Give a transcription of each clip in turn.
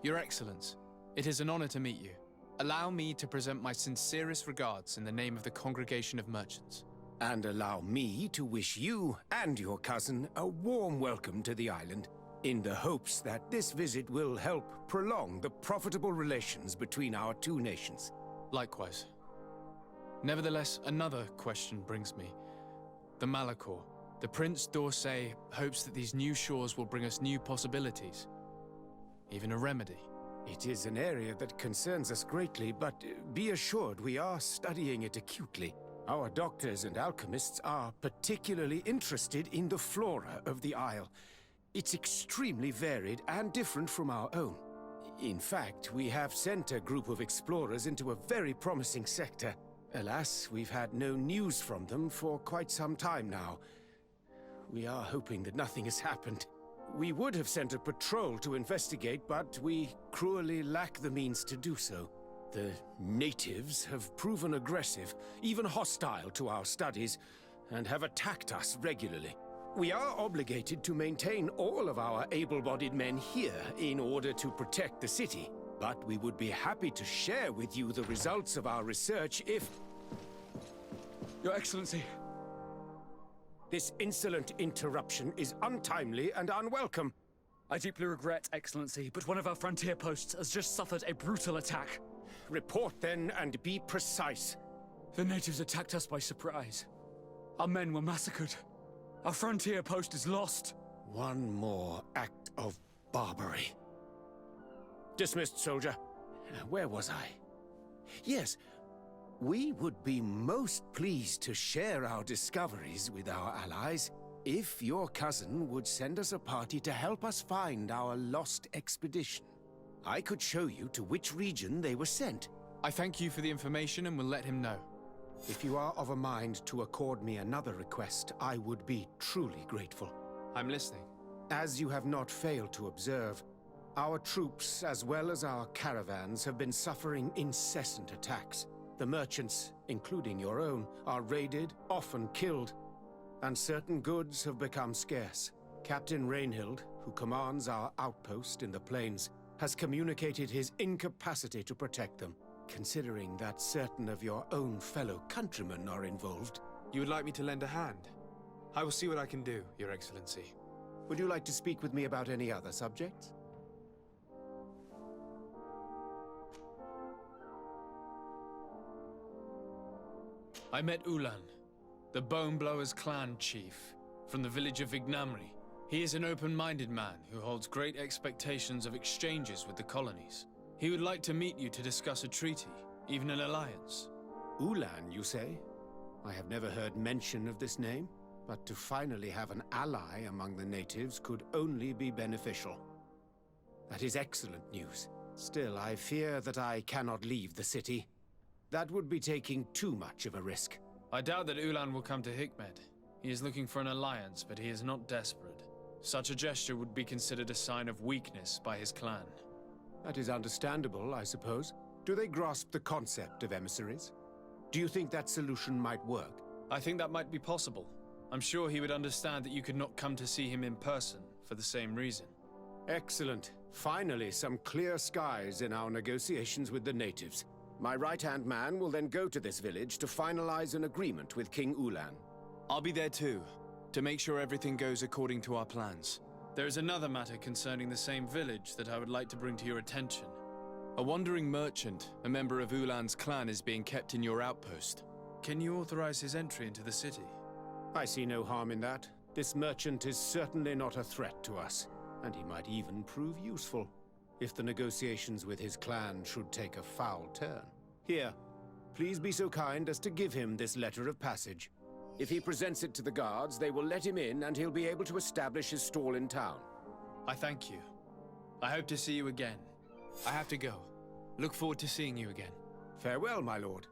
Your Excellence, it is an honor to meet you. Allow me to present my sincerest regards in the name of the Congregation of Merchants. And allow me to wish you and your cousin a warm welcome to the island, in the hopes that this visit will help prolong the profitable relations between our two nations. Likewise. Nevertheless, another question brings me. The Malachor. The Prince d'Orsay hopes that these new shores will bring us new possibilities. Even a remedy. It is an area that concerns us greatly, but be assured we are studying it acutely. Our doctors and alchemists are particularly interested in the flora of the Isle. It's extremely varied and different from our own. In fact, we have sent a group of explorers into a very promising sector. Alas, we've had no news from them for quite some time now. We are hoping that nothing has happened. We would have sent a patrol to investigate, but we cruelly lack the means to do so. The natives have proven aggressive, even hostile to our studies, and have attacked us regularly. We are obligated to maintain all of our able-bodied men here in order to protect the city, but we would be happy to share with you the results of our research if... Your Excellency! This insolent interruption is untimely and unwelcome. I deeply regret, Excellency, but one of our frontier posts has just suffered a brutal attack. Report then, and be precise. The natives attacked us by surprise. Our men were massacred. Our frontier post is lost. One more act of barbarity. Dismissed, soldier. Where was I? Yes, we would be most pleased to share our discoveries with our allies if your cousin would send us a party to help us find our lost expedition. I could show you to which region they were sent. I thank you for the information and will let him know. If you are of a mind to accord me another request, I would be truly grateful. I'm listening. As you have not failed to observe, our troops, as well as our caravans, have been suffering incessant attacks. The merchants, including your own, are raided, often killed, and certain goods have become scarce. Captain Rainhild, who commands our outpost in the plains, has communicated his incapacity to protect them. Considering that certain of your own fellow countrymen are involved. You would like me to lend a hand? I will see what I can do, Your Excellency. Would you like to speak with me about any other subjects? I met Ulan, the Bone Blowers clan chief, from the village of Vignamri. He is an open-minded man who holds great expectations of exchanges with the colonies. He would like to meet you to discuss a treaty, even an alliance. Ulan, you say? I have never heard mention of this name, but to finally have an ally among the natives could only be beneficial. That is excellent news. Still, I fear that I cannot leave the city. That would be taking too much of a risk. I doubt that Ulan will come to Hikmed. He is looking for an alliance, but he is not desperate. Such a gesture would be considered a sign of weakness by his clan. That is understandable, I suppose. Do they grasp the concept of emissaries? Do you think that solution might work? I think that might be possible. I'm sure he would understand that you could not come to see him in person for the same reason. Excellent. Finally, some clear skies in our negotiations with the natives. My right-hand man will then go to this village to finalize an agreement with King Ulan. I'll be there too, to make sure everything goes according to our plans. There is another matter concerning the same village that I would like to bring to your attention. A wandering merchant, a member of Ulan's clan, is being kept in your outpost. Can you authorize his entry into the city? I see no harm in that. This merchant is certainly not a threat to us, and he might even prove useful, if the negotiations with his clan should take a foul turn. Here, please be so kind as to give him this letter of passage. If he presents it to the guards, they will let him in and he'll be able to establish his stall in town. I thank you. I hope to see you again. I have to go. Look forward to seeing you again. Farewell, my lord.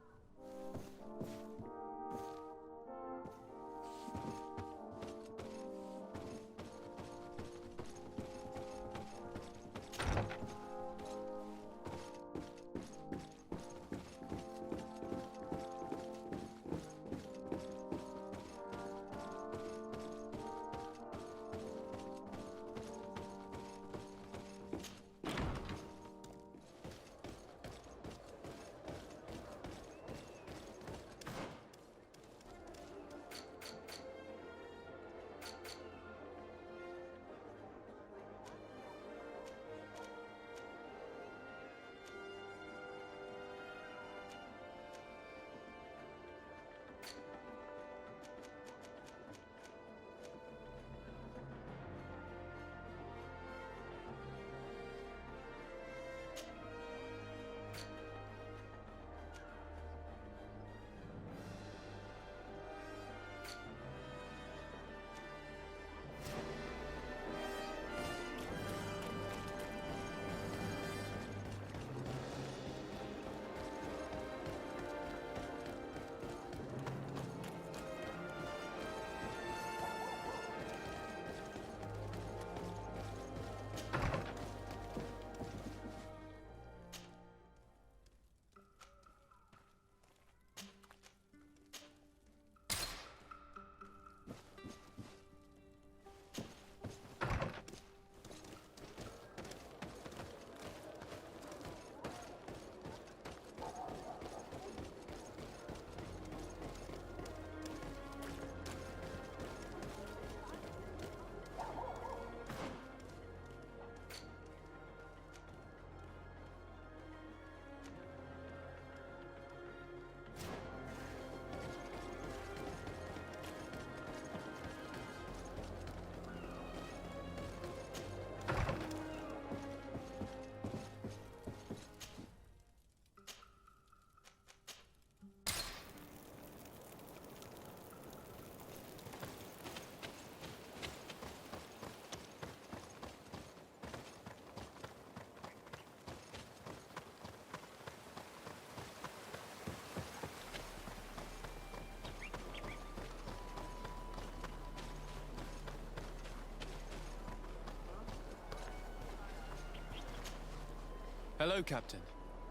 Hello, Captain.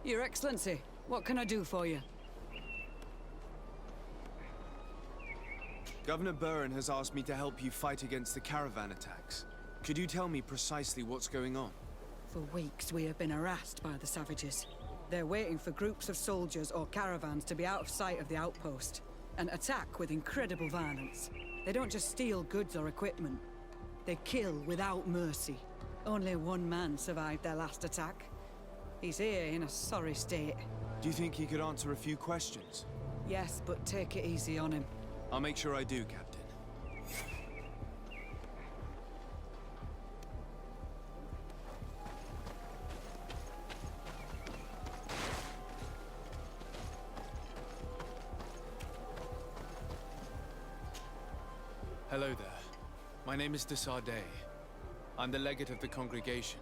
Your Excellency, what can I do for you? Governor Buren has asked me to help you fight against the caravan attacks. Could you tell me precisely what's going on? For weeks, we have been harassed by the savages. They're waiting for groups of soldiers or caravans to be out of sight of the outpost, and attack with incredible violence. They don't just steal goods or equipment. They kill without mercy. Only one man survived their last attack. He's here in a sorry state. Do you think he could answer a few questions? Yes, but take it easy on him. I'll make sure I do, Captain. Hello there. My name is de Sardet. I'm the legate of the congregation.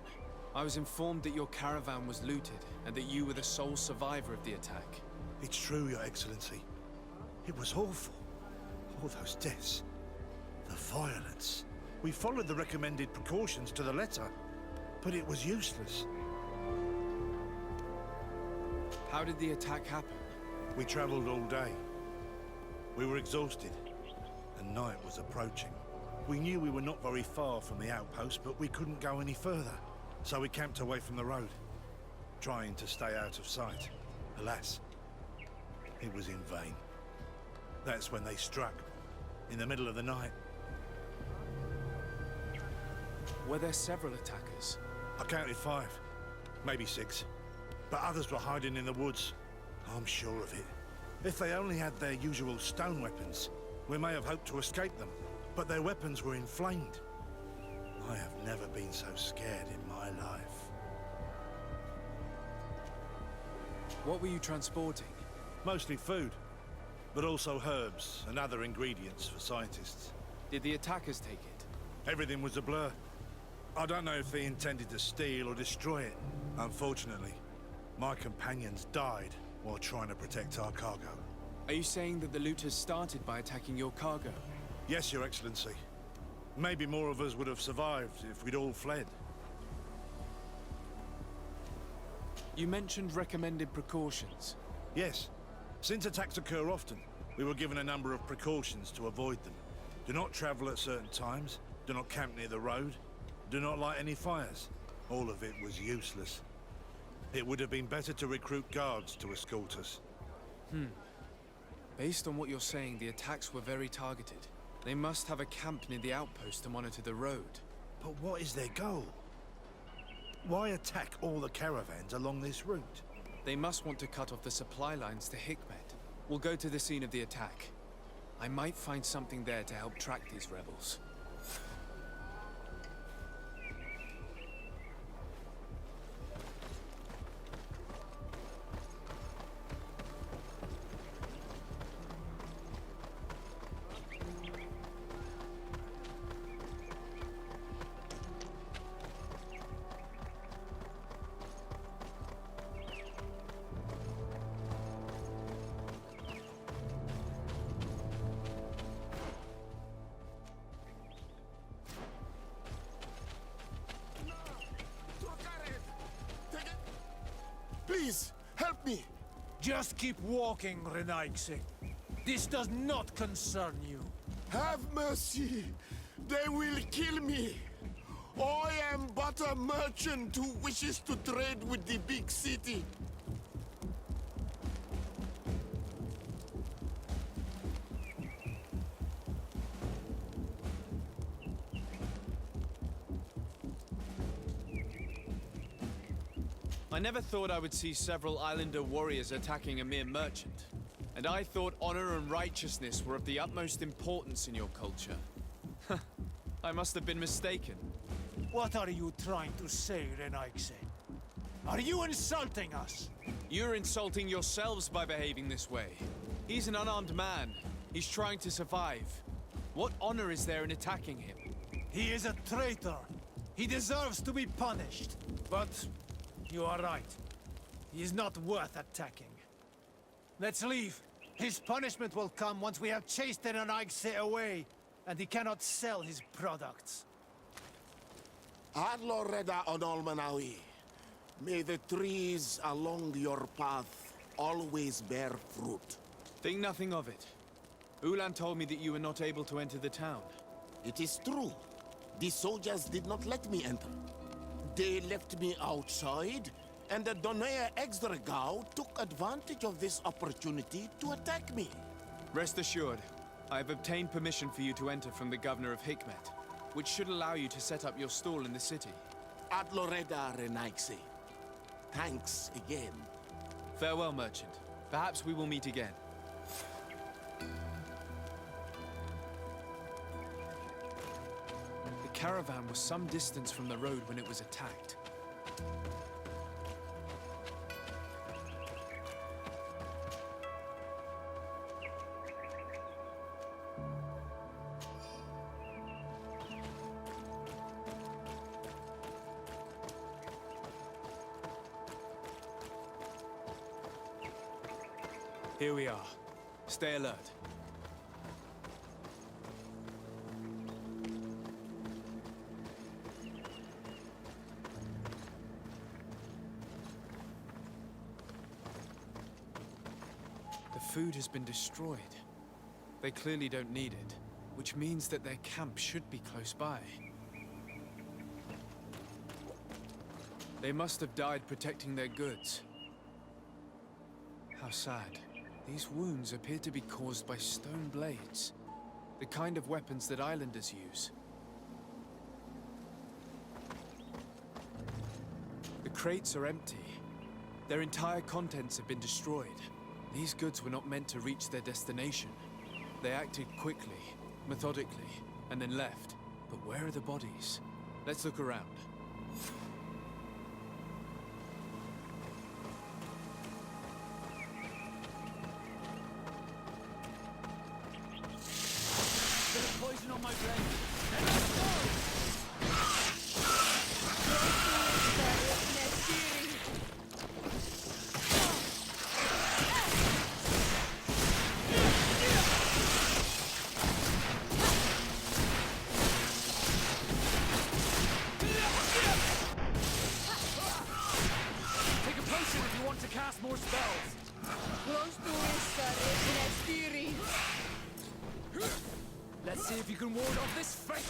I was informed that your caravan was looted, and that you were the sole survivor of the attack. It's true, Your Excellency. It was awful. All those deaths. The violence. We followed the recommended precautions to the letter, but it was useless. How did the attack happen? We traveled all day. We were exhausted, and night was approaching. We knew we were not very far from the outpost, but we couldn't go any further. So we camped away from the road, trying to stay out of sight. Alas, it was in vain. That's when they struck, in the middle of the night. Were there several attackers? I counted 5, maybe 6. But others were hiding in the woods. I'm sure of it. If they only had their usual stone weapons, we may have hoped to escape them. But their weapons were inflamed. I have never been so scared in my life. What were you transporting? Mostly food, but also herbs and other ingredients for scientists. Did the attackers take it? Everything was a blur. I don't know if they intended to steal or destroy it. Unfortunately, my companions died while trying to protect our cargo. Are you saying that the looters started by attacking your cargo? Yes, Your Excellency. Maybe more of us would have survived if we'd all fled. You mentioned recommended precautions. Yes. Since attacks occur often, we were given a number of precautions to avoid them. Do not travel at certain times, do not camp near the road, do not light any fires. All of it was useless. It would have been better to recruit guards to escort us. Based on what you're saying, the attacks were very targeted. They must have a camp near the outpost to monitor the road. But what is their goal? Why attack all the caravans along this route? They must want to cut off the supply lines to Hikmet. We'll go to the scene of the attack. I might find something there to help track these rebels. Please, help me! Just keep walking, Renaigse. This does not concern you. Have mercy! They will kill me! I am but a merchant who wishes to trade with the big city. I never thought I would see several islander warriors attacking a mere merchant. And I thought honor and righteousness were of the utmost importance in your culture. I must have been mistaken. What are you trying to say, Renaigse? Are you insulting us? You're insulting yourselves by behaving this way. He's an unarmed man. He's trying to survive. What honor is there in attacking him? He is a traitor. He deserves to be punished. But you are right. He is not worth attacking. Let's leave. His punishment will come once we have chased the Renaigse away, and he cannot sell his products. Adlo Reda Onolmanawi. May the trees along your path always bear fruit. Think nothing of it. Ulan told me that you were not able to enter the town. It is true. The soldiers did not let me enter. They left me outside, and the Donea Exdragao took advantage of this opportunity to attack me. Rest assured, I have obtained permission for you to enter from the governor of Hikmet, which should allow you to set up your stall in the city. Ad Loreda Renaxe. Thanks again. Farewell, merchant. Perhaps we will meet again. The caravan was some distance from the road when it was attacked. Here we are. Stay alert. The food has been destroyed. They clearly don't need it, which means that their camp should be close by. They must have died protecting their goods. How sad. These wounds appear to be caused by stone blades, the kind of weapons that islanders use. The crates are empty. Their entire contents have been destroyed. These goods were not meant to reach their destination. They acted quickly, methodically, and then left. But where are the bodies? Let's look around. Poison on my blade. And let's go! Take a potion if you want to cast more spells. Let's see if you can ward off this fate!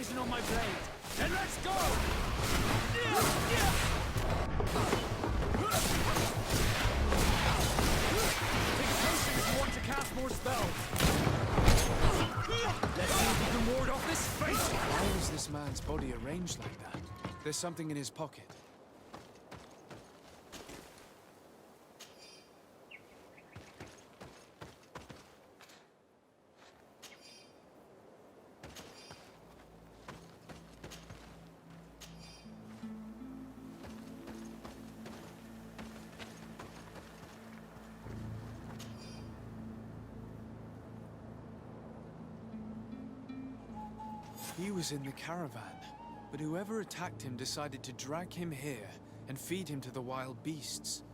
poison on my blade. Then let's go! Take a potion if you want to cast more spells. Let's see if you can ward off this fate. Why is this man's body arranged like that? There's something in his pocket. He was in the caravan, but whoever attacked him decided to drag him here and feed him to the wild beasts.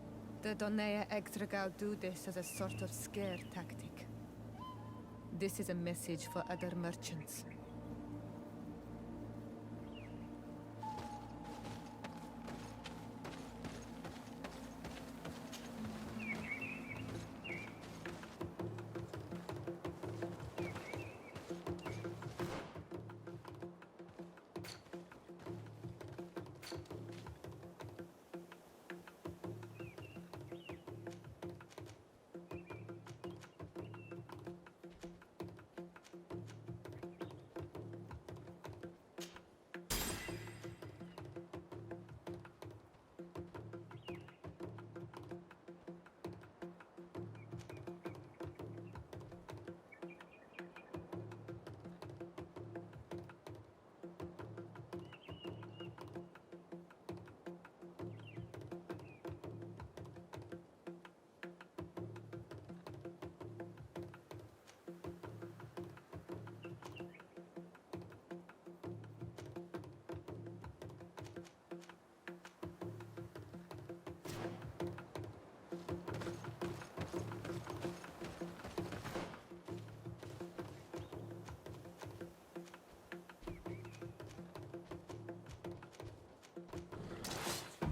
The Donea Extragal do this as a sort of scare tactic. This is a message for other merchants.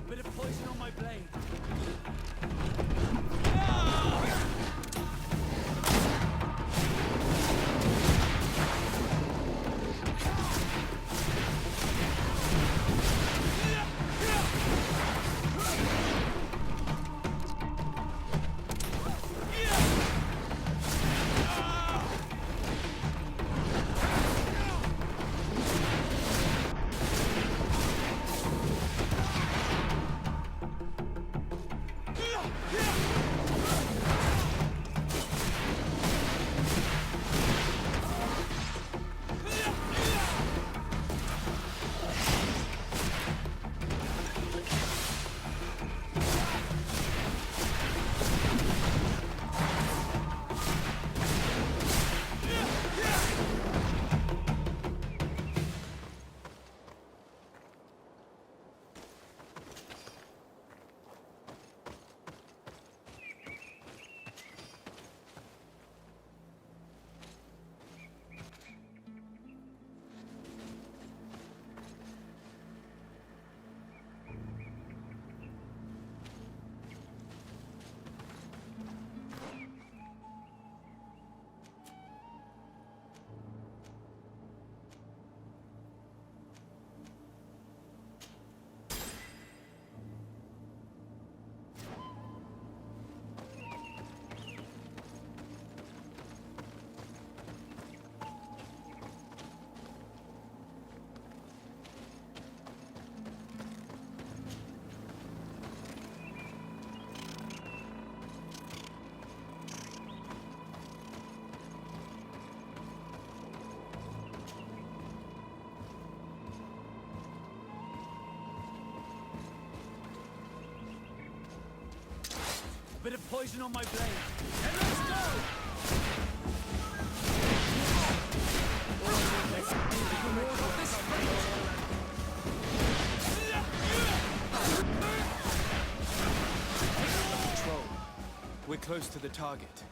Bit of poison on my blade. Bit of poison on my blade. And let's go! Let's see if we can ward off this fate. Control. We're close to the target.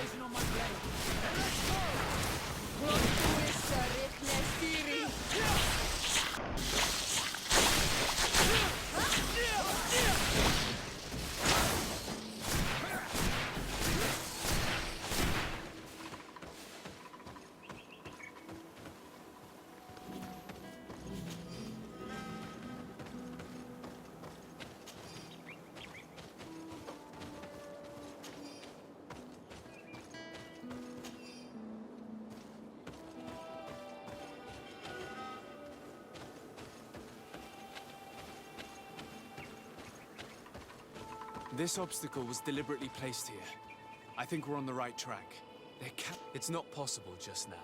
poison on my blade. Let's go! This obstacle was deliberately placed here. I think we're on the right track. It's not possible just now.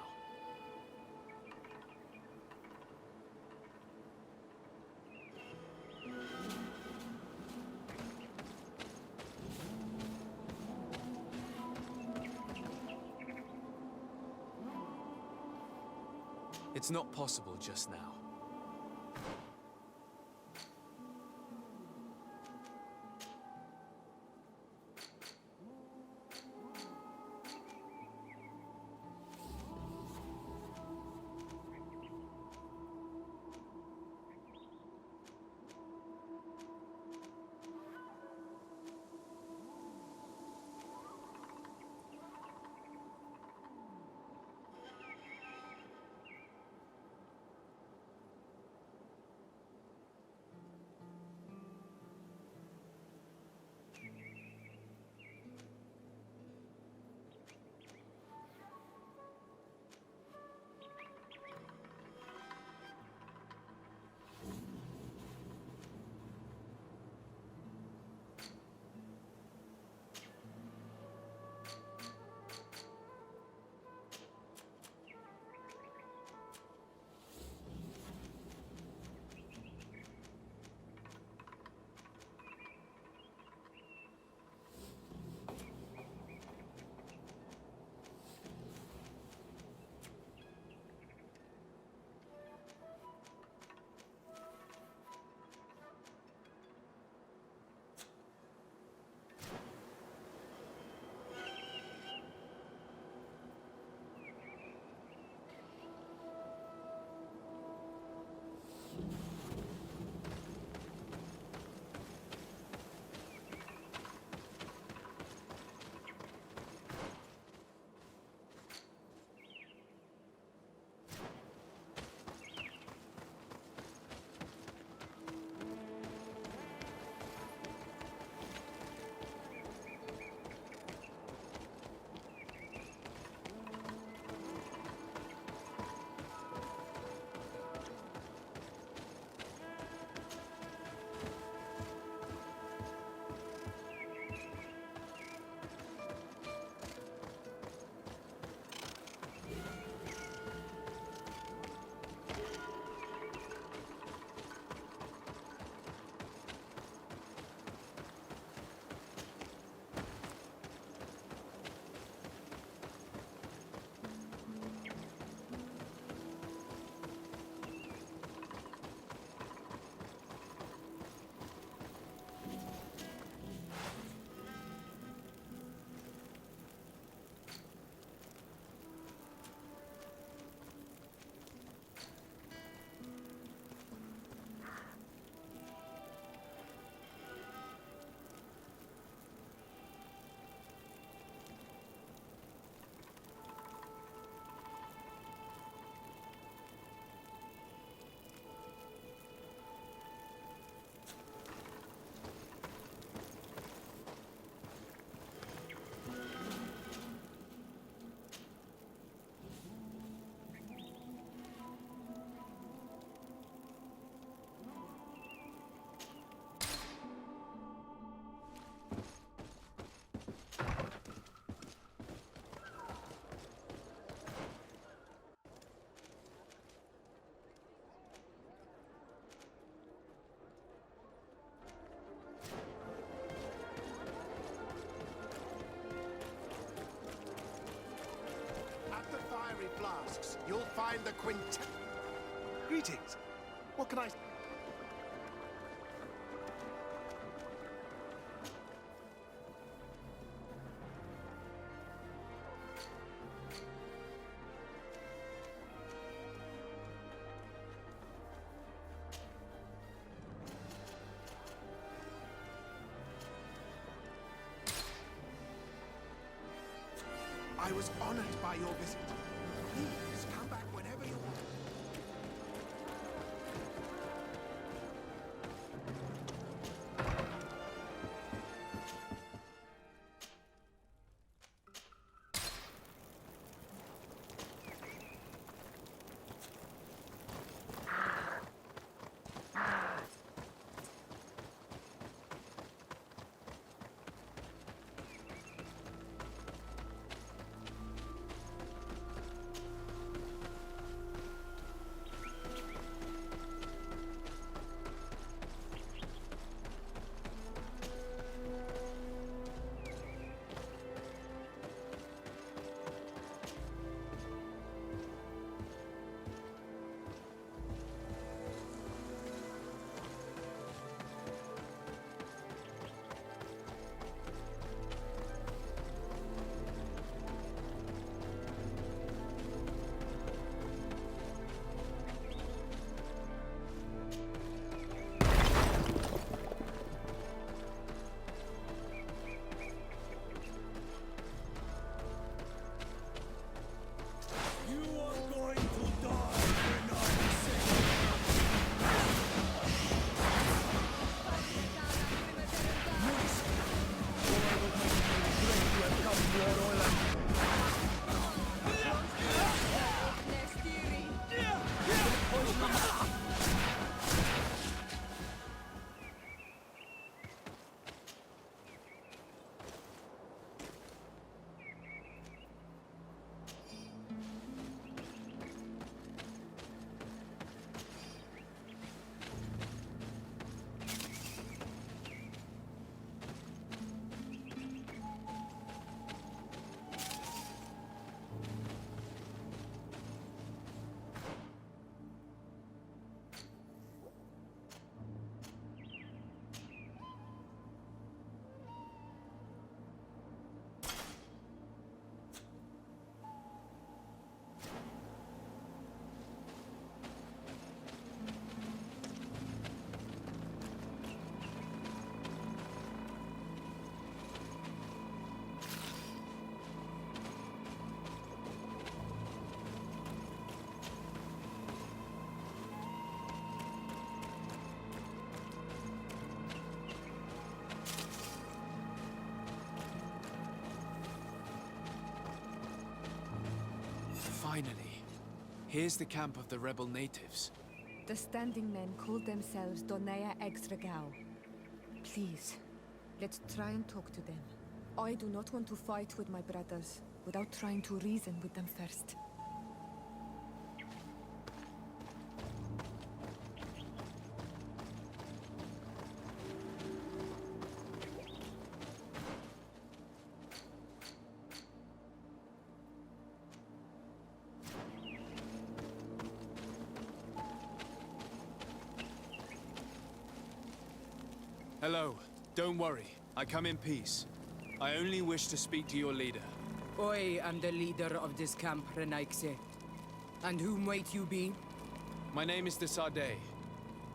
It's not possible just now. Flasks, you'll find the quintet. Greetings. What can I... I was honored by your visit. Please come back whenever you want. Finally. Here's the camp of the rebel natives. The standing men call themselves Donea Extragao. Please, let's try and talk to them. I do not want to fight with my brothers without trying to reason with them first. Hello. Don't worry. I come in peace. I only wish to speak to your leader. I am the leader of this camp, Renaikse. And whom might you be? My name is the Sade.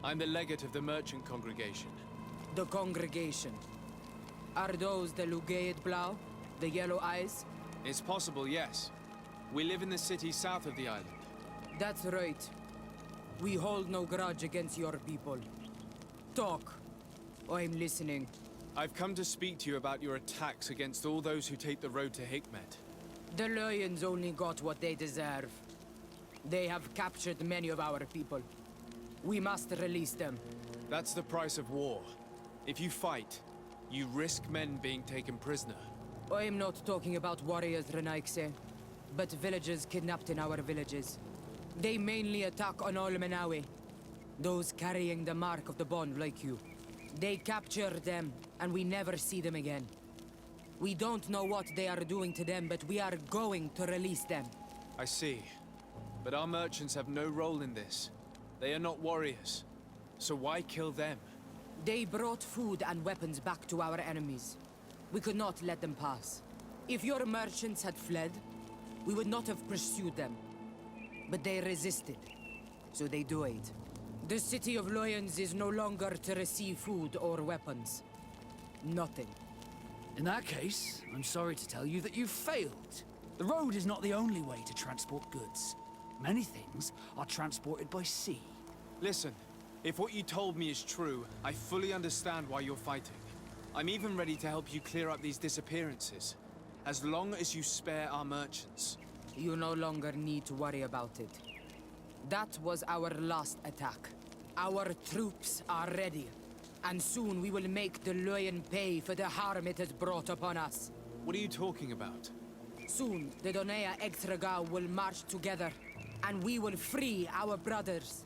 I'm the legate of the merchant congregation. The congregation. Are those the Lugaid Blau? The yellow eyes? It's possible, yes. We live in the city south of the island. That's right. We hold no grudge against your people. Talk. I'm listening. I've come to speak to you about your attacks against all those who take the road to Hikmet. The Lions only got what they deserve. They have captured many of our people. We must release them. That's the price of war. If you fight, you risk men being taken prisoner. I'm not talking about warriors, Renaikse, but villagers kidnapped in our villages. They mainly attack on all Menawi, those carrying the mark of the bond like you. They capture them, and we never see them again. We don't know what they are doing to them, but we are going to release them. I see. But our merchants have no role in this. They are not warriors. So why kill them? They brought food and weapons back to our enemies. We could not let them pass. If your merchants had fled, we would not have pursued them. But they resisted, so they died. The city of Lions is no longer to receive food or weapons. Nothing. In that case, I'm sorry to tell you that you've failed. The road is not the only way to transport goods. Many things are transported by sea. Listen, if what you told me is true, I fully understand why you're fighting. I'm even ready to help you clear up these disappearances, as long as you spare our merchants. You no longer need to worry about it. That was our last attack. Our troops are ready, and soon we will make the Lion pay for the harm it has brought upon us. What are you talking about? Soon, the Donea Extragao will march together, and we will free our brothers.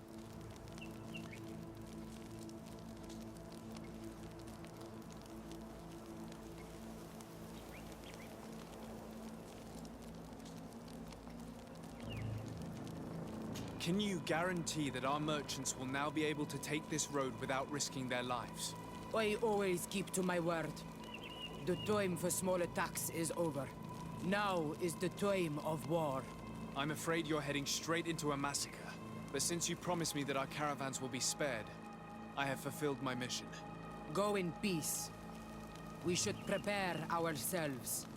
Can you guarantee that our merchants will now be able to take this road without risking their lives? I always keep to my word. The time for small attacks is over. Now is the time of war. I'm afraid you're heading straight into a massacre. But since you promised me that our caravans will be spared, I have fulfilled my mission. Go in peace. We should prepare ourselves.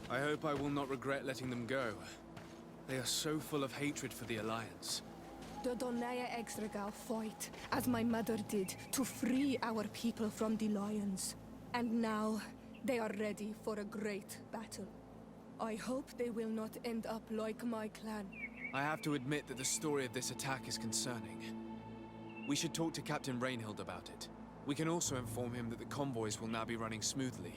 I hope I will not regret letting them go. They are so full of hatred for the Alliance. The Donea Extragao fight, as my mother did, to free our people from the lions. And now, they are ready for a great battle. I hope they will not end up like my clan. I have to admit that the story of this attack is concerning. We should talk to Captain Rainhild about it. We can also inform him that the convoys will now be running smoothly.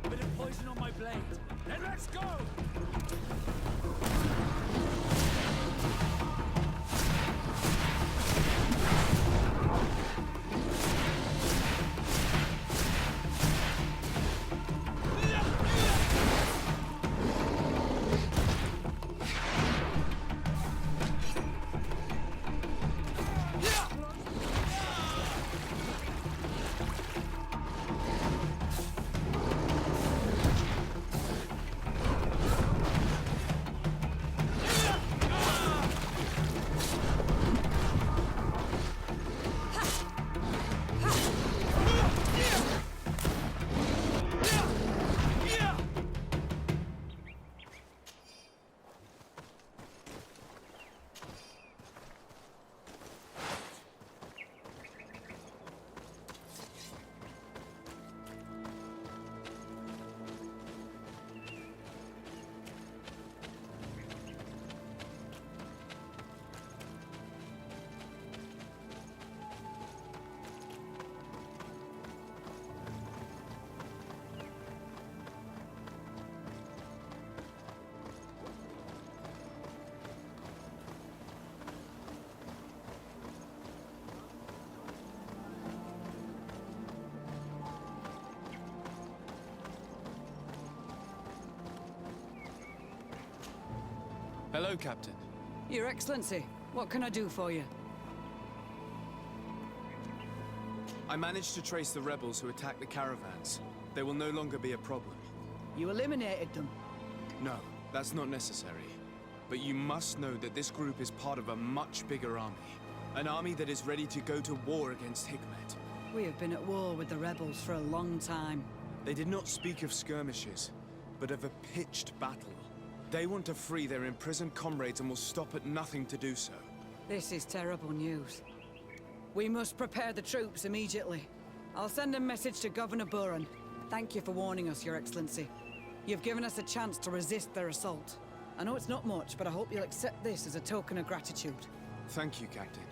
Bit of poison on my blade. Then let's go! Hello, Captain. Your Excellency, what can I do for you? I managed to trace the rebels who attacked the caravans. They will no longer be a problem. You eliminated them. No, that's not necessary. But you must know that this group is part of a much bigger army. An army that is ready to go to war against Hikmet. We have been at war with the rebels for a long time. They did not speak of skirmishes, but of a pitched battle. They want to free their imprisoned comrades and will stop at nothing to do so. This is terrible news. We must prepare the troops immediately. I'll send a message to Governor Buran. Thank you for warning us, Your Excellency. You've given us a chance to resist their assault. I know it's not much, but I hope you'll accept this as a token of gratitude. Thank you, Captain.